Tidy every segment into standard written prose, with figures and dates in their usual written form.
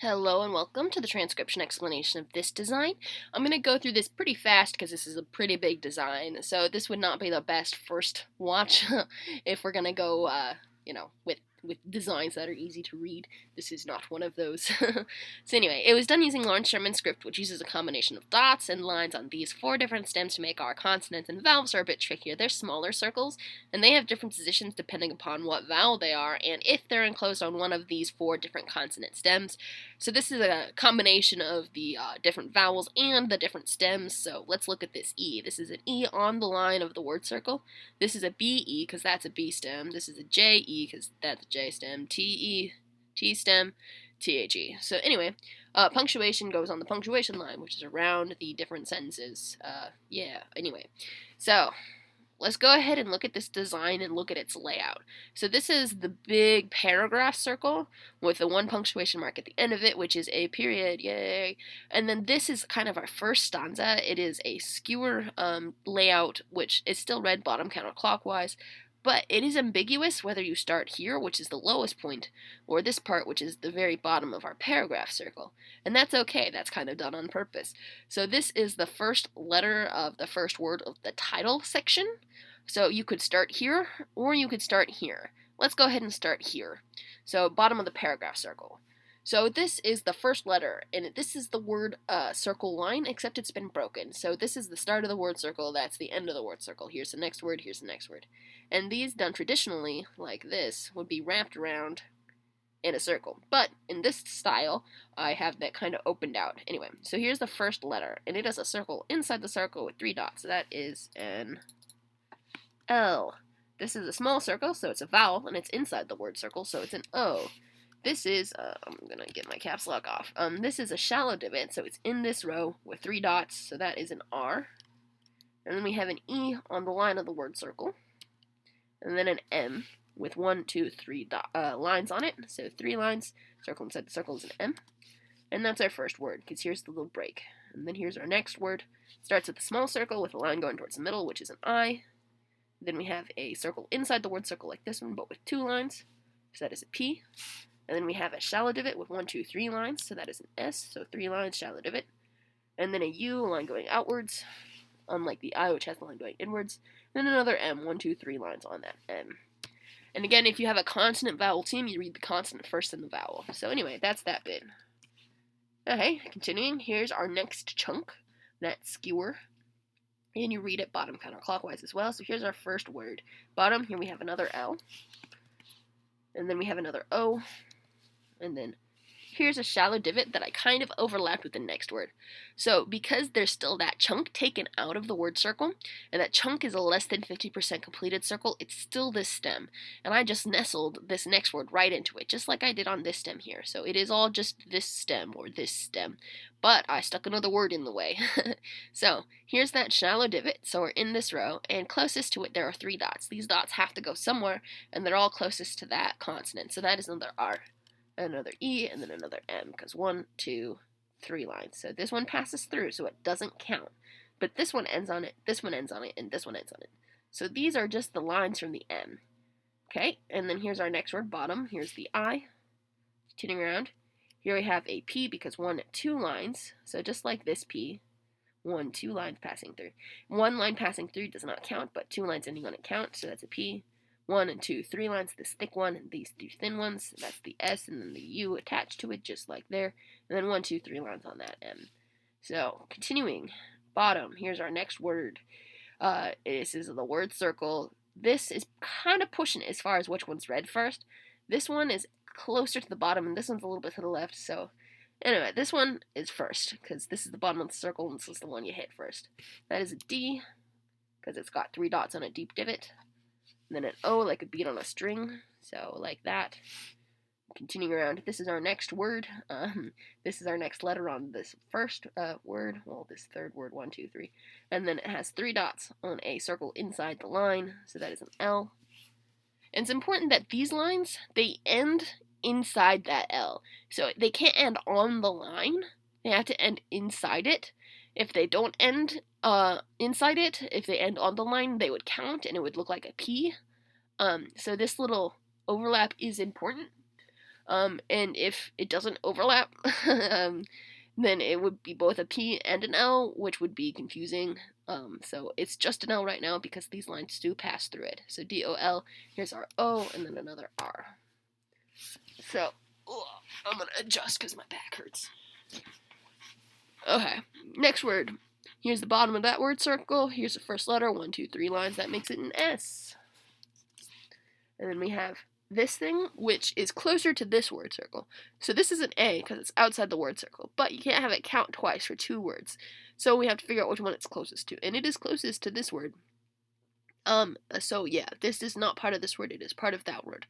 Hello and welcome to the transcription explanation of this design. I'm going to go through this pretty fast because this is a pretty big design, so this would not be the best first watch if we're going to go, with designs that are easy to read. This is not one of those. So anyway, it was done using Loren Sherman script, which uses a combination of dots and lines on these 4 different stems to make our consonants, and vowels are a bit trickier. They're smaller circles, and they have different positions depending upon what vowel they are, and if they're enclosed on one of these 4 different consonant stems. So this is a combination of the different vowels and the different stems. So let's look at this E. This is an E on the line of the word circle. This is a BE because that's a B stem. This is a JE because that's a J stem. TE, T stem, THE. So anyway, punctuation goes on the punctuation line, which is around the different sentences. Anyway. So let's go ahead and look at this design and look at its layout. So this is the big paragraph circle with the 1 punctuation mark at the end of it, which is a period, yay. And then this is kind of our first stanza. It is a skewer layout, which is still read bottom counterclockwise, but it is ambiguous whether you start here, which is the lowest point, or this part, which is the very bottom of our paragraph circle. And that's okay, that's kind of done on purpose. So this is the first letter of the first word of the title section. So you could start here, or you could start here. Let's go ahead and start here. So bottom of the paragraph circle. So this is the first letter, and this is the word circle line, except it's been broken. So this is the start of the word circle, that's the end of the word circle. Here's the next word, here's the next word. And these done traditionally, like this, would be wrapped around in a circle. But in this style, I have that kind of opened out. Anyway, so here's the first letter, and it has a circle inside the circle with 3 dots. So that is an L. This is a small circle, so it's a vowel, and it's inside the word circle, so it's an O. This is, I'm going to get my caps lock off. This is a shallow divot, so it's in this row with 3 dots, so that is an R. And then we have an E on the line of the word circle. And then an M with 1, 2, 3 lines on it. So 3 lines, circle inside the circle is an M. And that's our first word, because here's the little break. And then here's our next word. Starts with a small circle with a line going towards the middle, which is an I. Then we have a circle inside the word circle like this one, but with 2 lines. So that is a P. And then we have a shallow divot with 1, 2, 3 lines, so that is an S, so 3 lines, shallow divot. And then a U, a line going outwards, unlike the I, which has the line going inwards. And then another M, 1, 2, 3 lines on that M. And again, if you have a consonant vowel team, you read the consonant first and the vowel. So anyway, that's that bit. Okay, continuing, here's our next chunk, that skewer. And you read it bottom counterclockwise as well. So here's our first word. Bottom, here we have another L. And then we have another O. And then here's a shallow divot that I kind of overlapped with the next word. So because there's still that chunk taken out of the word circle, and that chunk is a less than 50% completed circle, it's still this stem. And I just nestled this next word right into it, just like I did on this stem here. So it is all just this stem, or this stem. But I stuck another word in the way. So here's that shallow divot. So we're in this row, and closest to it there are 3 dots. These dots have to go somewhere, and they're all closest to that consonant. So that is another R. Another E, and then another M, because 1, 2, 3 lines. So this one passes through, so it doesn't count. But this one ends on it, this one ends on it, and this one ends on it. So these are just the lines from the M. Okay, and then here's our next word, bottom. Here's the I. Continuing around. Here we have a P, because 1, 2 lines. So just like this P, 1, 2 lines passing through. 1 line passing through does not count, but 2 lines ending on it count, so that's a P. 1 and 2, 3 lines, this thick one, and these 2 thin ones. That's the S, and then the U attached to it, just like there. And then 1, 2, 3 lines on that M. So, continuing, bottom, here's our next word. This is the word circle. This is kind of pushing it as far as which one's read first. This one is closer to the bottom, and this one's a little bit to the left. So, anyway, this one is first, because this is the bottom of the circle, and this is the one you hit first. That is a D, because it's got 3 dots on a deep divot. And then an O, like a bead on a string, so like that. Continuing around, this is our next word. This is our next letter on this first word, well, this third word, 1, 2, 3. And then it has 3 dots on a circle inside the line, so that is an L. And it's important that these lines, they end inside that L. So they can't end on the line, they have to end inside it. If they don't end inside it, if they end on the line, they would count, and it would look like a P. So this little overlap is important. And if it doesn't overlap, then it would be both a P and an L, which would be confusing. So it's just an L right now because these lines do pass through it. So DOL, here's our O, and then another R. So, I'm going to adjust because my back hurts. Okay, next word. Here's the bottom of that word circle. Here's the first letter, 1, 2, 3 lines. That makes it an S. And then we have this thing, which is closer to this word circle. So this is an A because it's outside the word circle, but you can't have it count twice for 2 words. So we have to figure out which one it's closest to, and it is closest to this word. So yeah, this is not part of this word, it is part of that word.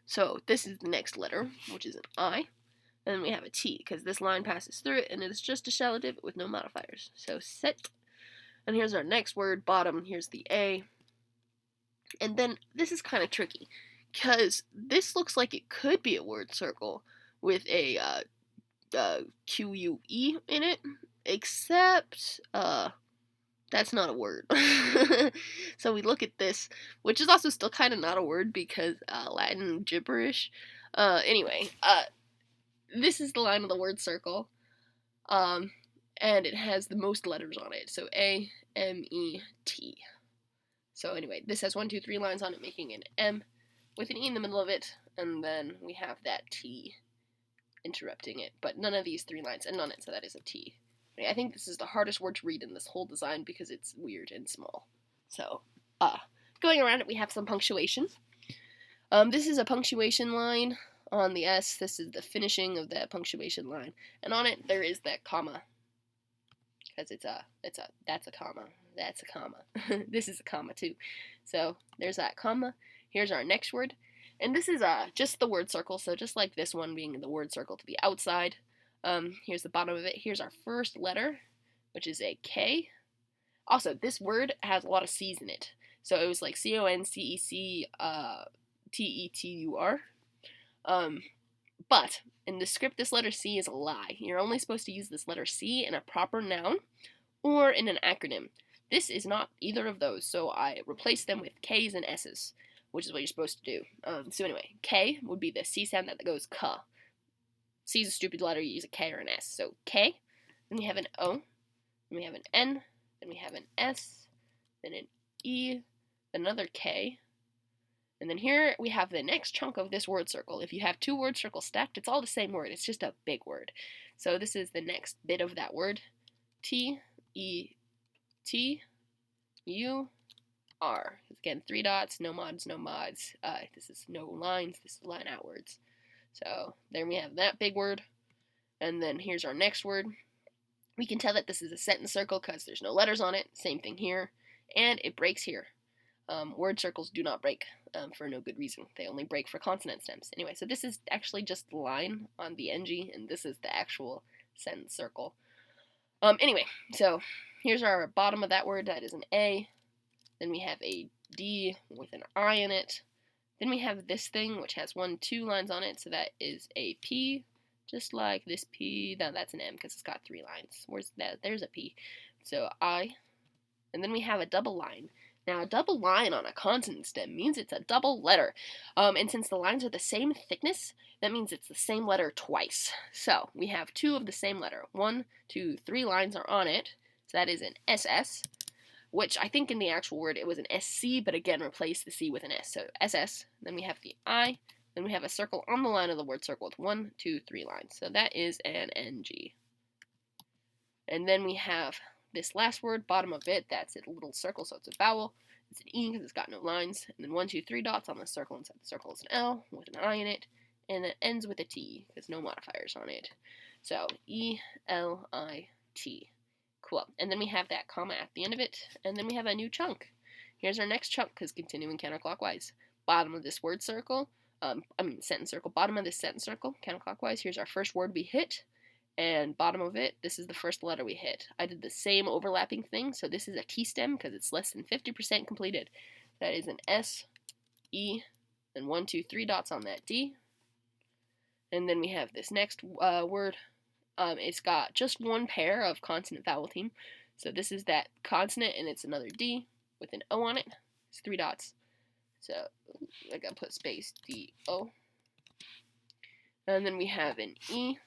So this is the next letter, which is an I, and then we have a T, because this line passes through it, and it is just a shallow divot with no modifiers. So set, and here's our next word, bottom, here's the A, and then this is kind of tricky, because this looks like it could be a word circle with a QUE in it, except that's not a word. So we look at this, which is also still kind of not a word because Latin gibberish. Anyway, this is the line of the word circle, and it has the most letters on it. So A, M, E, T. So anyway, this has 1, 2, 3 lines on it, making an M with an E in the middle of it, and then we have that T interrupting it, but none of these 3 lines end on it, so that is a T. I think this is the hardest word to read in this whole design because it's weird and small. So, going around it, we have some punctuation. This is a punctuation line on the S. This is the finishing of that punctuation line, and on it there is that comma, because that's a comma. That's a comma. This is a comma too. So there's that comma. Here's our next word, and this is just the word circle. So just like this one being the word circle to the outside. Here's the bottom of it. Here's our first letter, which is a K. Also, this word has a lot of C's in it. So it was like CONCEC TETUR. But in the script, this letter C is a lie. You're only supposed to use this letter C in a proper noun or in an acronym. This is not either of those, so I replaced them with K's and S's, which is what you're supposed to do. So anyway, K would be the C sound that goes K. C is a stupid letter, you use a K or an S. So K, then we have an O, then we have an N, then we have an S, then an E, then another K, and then here we have the next chunk of this word circle. If you have 2 word circles stacked, it's all the same word, it's just a big word. So this is the next bit of that word, T, E, T, U, R. Again, 3 dots, no mods, no mods. This is no lines, this is line outwards. So there we have that big word, and then here's our next word. We can tell that this is a sentence circle because there's no letters on it. Same thing here, and it breaks here. Word circles do not break for no good reason. They only break for consonant stems. Anyway, so this is actually just the line on the NG, and this is the actual sentence circle. Anyway, so here's our bottom of that word. That is an A. Then we have a D with an I in it. Then we have this thing, which has 1, 2 lines on it, so that is a P, just like this P. Now that's an M because it's got 3 lines. Where's that? There's a P. So I, and then we have a double line. Now a double line on a consonant stem means it's a double letter, and since the lines are the same thickness, that means it's the same letter twice. So we have 2 of the same letter. 1, 2, 3 lines are on it, so that is an SS. Which I think in the actual word it was an SC, but again replace the C with an S. So SS, then we have the I, then we have a circle on the line of the word circle with 1, 2, 3 lines. So that is an NG. And then we have this last word, bottom of it, that's a little circle, so it's a vowel. It's an E because it's got no lines. And then 1, 2, 3 dots on the circle. Inside the circle is an L with an I in it. And it ends with a T because no modifiers on it. So E-L-I-T. Cool. And then we have that comma at the end of it, and then we have a new chunk. Here's our next chunk, because continuing counterclockwise. Bottom of this word circle, sentence circle, bottom of this sentence circle, counterclockwise. Here's our first word we hit, and bottom of it, this is the first letter we hit. I did the same overlapping thing, so this is a T stem, because it's less than 50% completed. That is an S, E, and 1, 2, 3 dots on that D. And then we have this next word. It's got just 1 pair of consonant vowel theme. So this is that consonant, and it's another D with an O on it. It's 3 dots. So I gotta put space D-O. And then we have an E,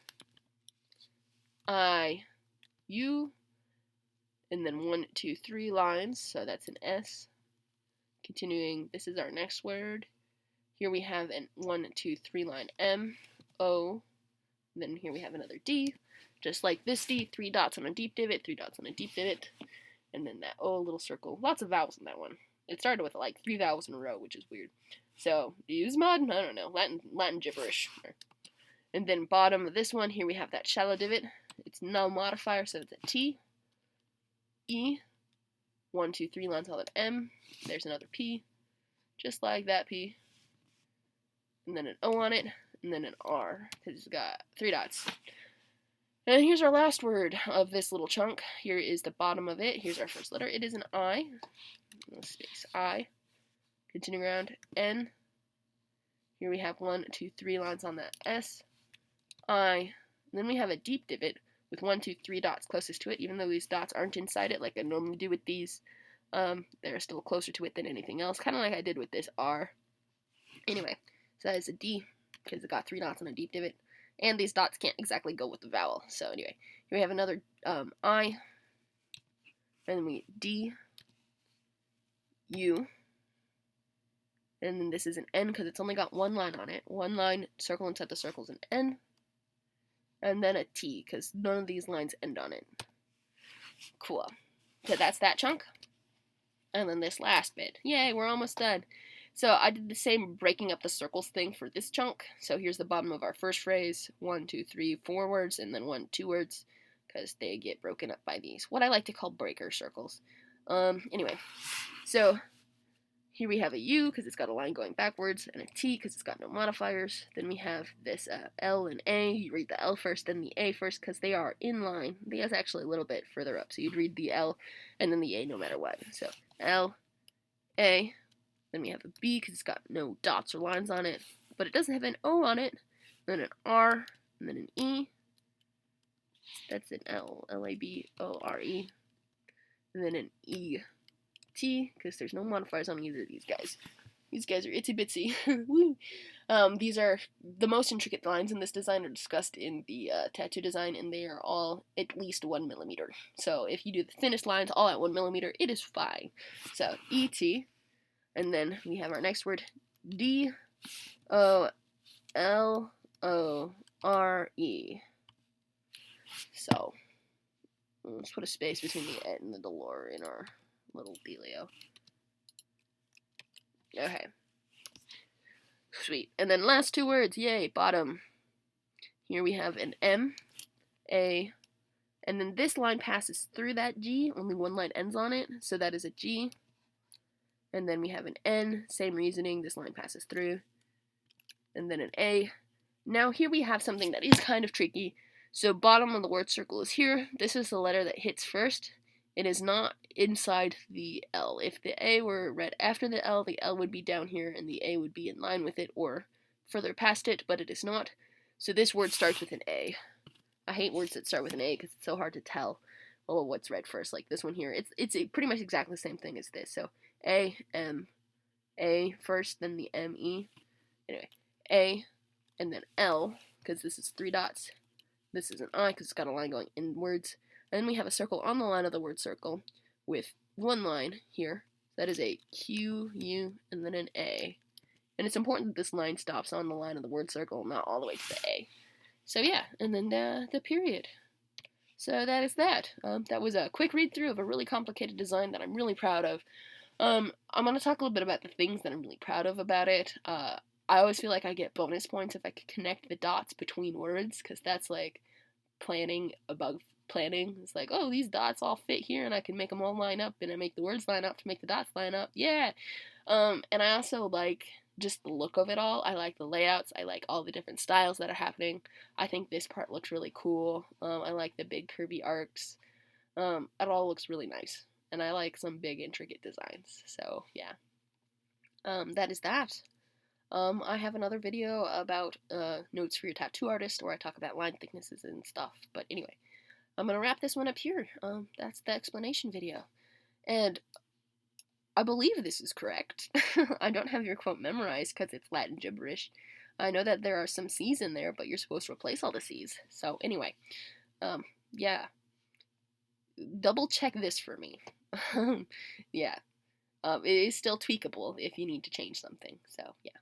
I, U, and then 1, 2, 3 lines, so that's an S. Continuing, this is our next word. Here we have an 1, 2, 3 line M, O, and then here we have another D, just like this D, 3 dots on a deep divot, 3 dots on a deep divot, and then that O, little circle. Lots of vowels in that one. It started with like 3 vowels in a row, which is weird. So, use mod? I don't know, Latin gibberish. And then bottom of this one, here we have that shallow divot. It's no modifier, so it's a T, E, 1, 2, 3 lines solid M, there's another P, just like that P, and then an O on it, and then an R, because it's got 3 dots. And here's our last word of this little chunk. Here is the bottom of it. Here's our first letter. It is an I, space I, continuing around, N, here we have 1, 2, 3 lines on that S, I, and then we have a deep divot with 1, 2, 3 dots closest to it, even though these dots aren't inside it like I normally do with these. They're still closer to it than anything else, kind of like I did with this R. Anyway, so that is a D, because it got 3 dots on a deep divot, and these dots can't exactly go with the vowel. So anyway, here we have another I, and then we D, U, and then this is an N because it's only got 1 line on it. 1 line, circle inside the circle is an N, and then a T because none of these lines end on it. Cool. So that's that chunk. And then this last bit. Yay, we're almost done. So I did the same breaking up the circles thing for this chunk. So here's the bottom of our first phrase. 1, 2, 3, 4 words, and then 1, 2 words, because they get broken up by these, what I like to call breaker circles. Anyway, so here we have a U, because it's got a line going backwards, and a T, because it's got no modifiers. Then we have this L and A. You read the L first, then the A first, because they are in line. The A is actually a little bit further up, so you'd read the L and then the A no matter what. So L, A, then we have a B, because it's got no dots or lines on it, but it doesn't have an O on it, then an R, and then an E. That's an L, L-A-B-O-R-E, and then an E, T, because there's no modifiers on either of these guys. These guys are itsy bitsy. Woo! These are the most intricate lines in this design are discussed in the tattoo design, and they are all at least 1 millimeter. So if you do the thinnest lines all at 1 millimeter, it is fine. So E-T, and then we have our next word, D-O-L-O-R-E. So let's put a space between the N and the Lor in our little dealio. Okay. Sweet. And then last 2 words, yay, bottom. Here we have an M, A, and then this line passes through that G, only 1 line ends on it, so that is a G. And then we have an N, same reasoning, this line passes through. And then an A. Now here we have something that is kind of tricky. So bottom of the word circle is here. This is the letter that hits first. It is not inside the L. If the A were read after the L would be down here, and the A would be in line with it, or further past it, but it is not. So this word starts with an A. I hate words that start with an A, because it's so hard to tell what's read first, like this one here. It's pretty much exactly the same thing as this. So A, M, A first, then the M, E. Anyway, A, and then L, because this is 3 dots. This is an I, because it's got a line going inwards. And then we have a circle on the line of the word circle with 1 line here. That is a Q, U, and then an A. And it's important that this line stops on the line of the word circle, not all the way to the A. So yeah, and then the period. So that is that. That was a quick read through of a really complicated design that I'm really proud of. I'm going to talk a little bit about the things that I'm really proud of about it. I always feel like I get bonus points if I can connect the dots between words, because that's like planning above planning. It's like, oh, these dots all fit here, and I can make them all line up, and I make the words line up to make the dots line up. Yeah! And I also like just the look of it all. I like the layouts. I like all the different styles that are happening. I think this part looks really cool. I like the big curvy arcs. It all looks really nice. And I like some big intricate designs. So, yeah. That is that. I have another video about notes for your tattoo artist, where I talk about line thicknesses and stuff. But anyway, I'm going to wrap this one up here. That's the explanation video. And I believe this is correct. I don't have your quote memorized because it's Latin gibberish. I know that there are some C's in there, but you're supposed to replace all the C's. So anyway, yeah, double check this for me. Yeah, it is still tweakable if you need to change something. So yeah.